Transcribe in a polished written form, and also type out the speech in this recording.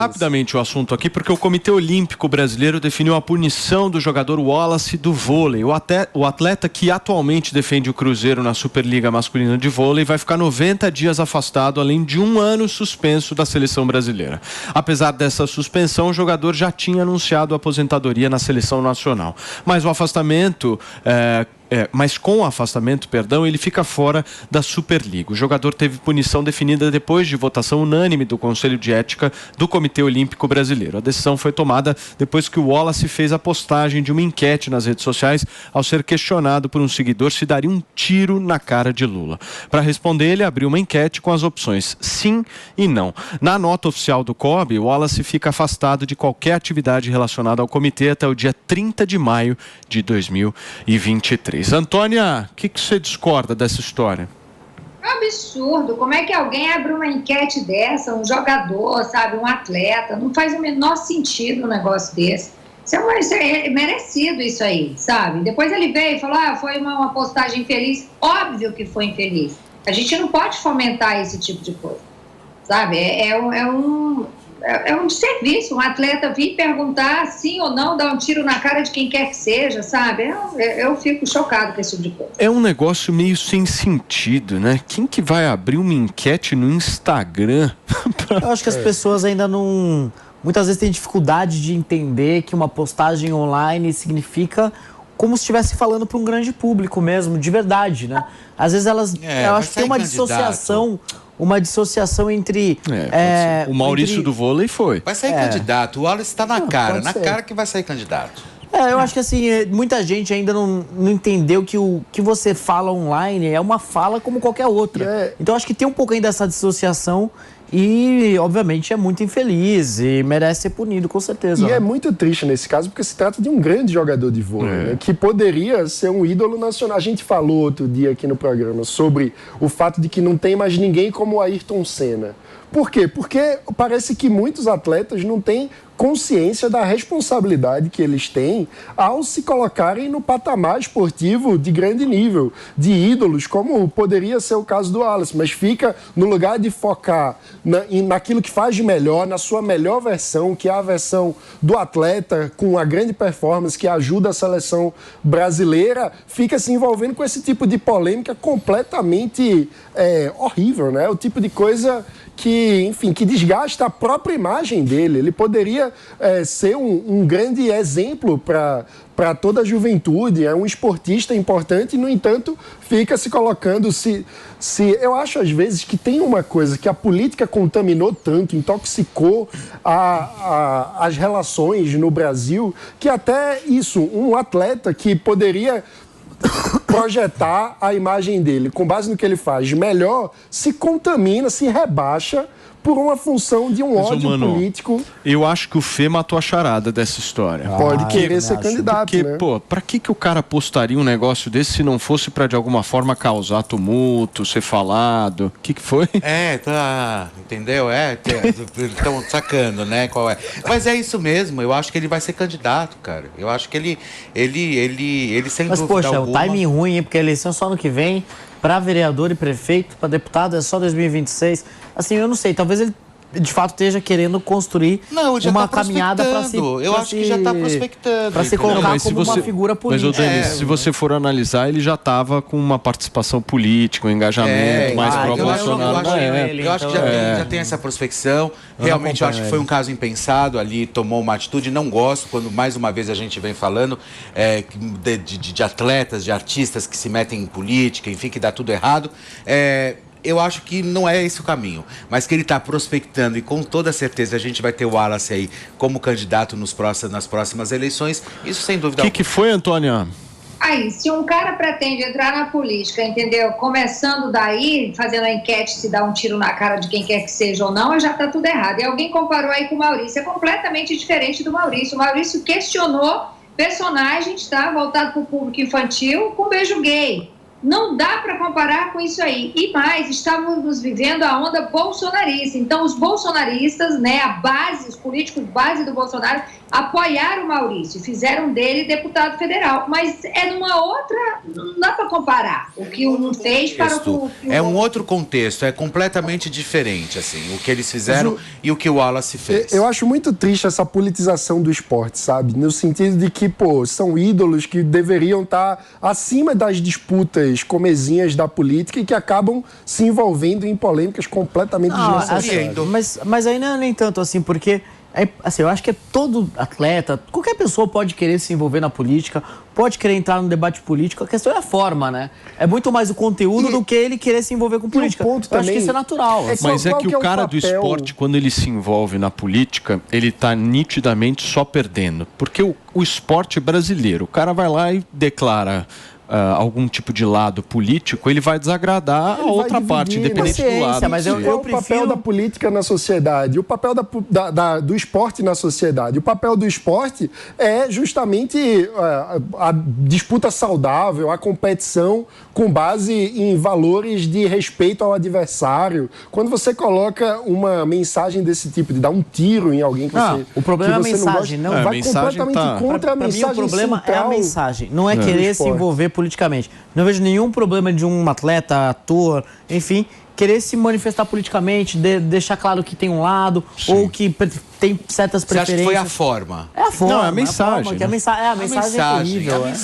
Rapidamente o assunto aqui, porque o Comitê Olímpico Brasileiro definiu a punição do jogador Wallace do vôlei. O atleta que atualmente defende o Cruzeiro na Superliga Masculina de Vôlei vai ficar 90 dias afastado, além de 1 ano suspenso da seleção brasileira. Apesar dessa suspensão, o jogador já tinha anunciado a aposentadoria na seleção nacional. Mas com o afastamento, ele fica fora da Superliga. O jogador teve punição definida depois de votação unânime do Conselho de Ética do Comitê Olímpico Brasileiro. A decisão foi tomada depois que o Wallace fez a postagem de uma enquete nas redes sociais ao ser questionado por um seguidor se daria um tiro na cara de Lula. Para responder, ele abriu uma enquete com as opções sim e não. Na nota oficial do COB, o Wallace fica afastado de qualquer atividade relacionada ao comitê até o dia 30 de maio de 2023. Antônia, o que você discorda dessa história? É um absurdo. Como é que alguém abre uma enquete dessa, um jogador, sabe, um atleta? Não faz o menor sentido um negócio desse. Isso é merecido isso aí, sabe? Depois ele veio e falou, foi uma postagem infeliz. Óbvio que foi infeliz. A gente não pode fomentar esse tipo de coisa, sabe? É um desserviço, um atleta vir perguntar sim ou não, dar um tiro na cara de quem quer que seja, sabe? Eu fico chocado com esse tipo de coisa. É um negócio meio sem sentido, né? Quem que vai abrir uma enquete no Instagram? Eu acho que as pessoas ainda não... Muitas vezes têm dificuldade de entender que uma postagem online significa como se estivesse falando para um grande público mesmo, de verdade, né? Às vezes eu acho que tem uma dissociação... Uma dissociação entre... o Maurício do vôlei foi. Vai sair candidato. O Wallace está na cara que vai sair candidato. Eu acho que assim, muita gente ainda não entendeu que o que você fala online é uma fala como qualquer outra. Então acho que tem um pouco ainda dessa dissociação e, obviamente, é muito infeliz e merece ser punido, com certeza. E é muito triste nesse caso, porque se trata de um grande jogador de vôlei, né, que poderia ser um ídolo nacional. A gente falou outro dia aqui no programa sobre o fato de que não tem mais ninguém como o Ayrton Senna. Por quê? Porque parece que muitos atletas não têm consciência da responsabilidade que eles têm ao se colocarem no patamar esportivo de grande nível, de ídolos, como poderia ser o caso do Wallace, mas fica no lugar de focar naquilo que faz de melhor, na sua melhor versão, que é a versão do atleta com a grande performance que ajuda a seleção brasileira, fica se envolvendo com esse tipo de polêmica completamente horrível, né? O tipo de coisa que, enfim, que desgasta a própria imagem dele. Ele poderia ser um grande exemplo para toda a juventude, é um esportista importante e, no entanto, fica se colocando... Eu acho, às vezes, que tem uma coisa que a política contaminou tanto, intoxicou as relações no Brasil, que até isso, um atleta que poderia projetar a imagem dele com base no que ele faz melhor, se contamina, se rebaixa por uma função de um ódio político. Eu acho que o Fê matou a charada dessa história. Pode querer ser candidato, porque, né? Pra que o cara postaria um negócio desse se não fosse pra, de alguma forma, causar tumulto, ser falado? O que foi? Entendeu? Estão sacando, né? Qual é? Mas é isso mesmo, eu acho que ele vai ser candidato, cara. Eu acho que ele sem dúvida alguma... Mas, poxa, o timing ruim, hein? Porque a eleição é só ano que vem. Para vereador e prefeito, para deputado é só 2026. Assim, eu não sei, talvez ele de fato esteja querendo construir uma caminhada para se... Eu acho que já está prospectando. Para se colocar como uma figura política. Mas, Denis, se você for analisar, ele já estava com uma participação política, um engajamento mais pró-Bolsonaro. Eu acho que já tem essa prospecção. Realmente, eu acho que foi um caso impensado ali, tomou uma atitude. Não gosto quando, mais uma vez, a gente vem falando de atletas, de artistas que se metem em política, enfim, que dá tudo errado. Eu acho que não é esse o caminho, mas que ele está prospectando e com toda certeza a gente vai ter o Wallace aí como candidato nas próximas eleições, isso sem dúvida. O que foi, Antônia? Aí, se um cara pretende entrar na política, entendeu? Começando daí, fazendo a enquete se dá um tiro na cara de quem quer que seja ou não, já está tudo errado. E alguém comparou aí com o Maurício, é completamente diferente do Maurício. O Maurício questionou personagens, tá? Voltado para o público infantil com beijo gay. Não dá para comparar com isso aí. E mais, estávamos vivendo a onda bolsonarista. Então, os bolsonaristas, né, a base, os políticos políticos base do Bolsonaro apoiaram o Maurício, fizeram dele deputado federal. Mas é numa outra... Não dá para comparar o que um fez para o que o É um outro contexto, é completamente diferente, assim, o que eles fizeram e o que o Wallace fez. Eu acho muito triste essa politização do esporte, sabe? No sentido de que, são ídolos que deveriam estar acima das disputas comezinhas da política e que acabam se envolvendo em polêmicas completamente desnecessárias. Mas aí não é nem tanto assim, porque... assim, eu acho que todo atleta, qualquer pessoa pode querer se envolver na política, pode querer entrar no debate político, a questão é a forma, né? É muito mais o conteúdo do que ele querer se envolver com política. Ponto eu acho que isso é natural. Mas é que o cara do esporte, quando ele se envolve na política, ele está nitidamente só perdendo. Porque o esporte brasileiro, o cara vai lá e declara... algum tipo de lado político, ele vai desagradar a outra parte, independente do lado. Mas eu prefiro... o papel da política na sociedade, o papel do esporte na sociedade. O papel do esporte é justamente a disputa saudável, a competição com base em valores de respeito ao adversário. Quando você coloca uma mensagem desse tipo, de dar um tiro em alguém que você... O problema é a mensagem, não vai completamente contra a mensagem. Para mim, o problema é a mensagem, não é querer se envolver politicamente. Não vejo nenhum problema de um atleta, ator, enfim, querer se manifestar politicamente, deixar claro que tem um lado, ou que tem certas preferências. Você acha que foi a forma? É a forma. Não, é a mensagem. A mensagem é horrível.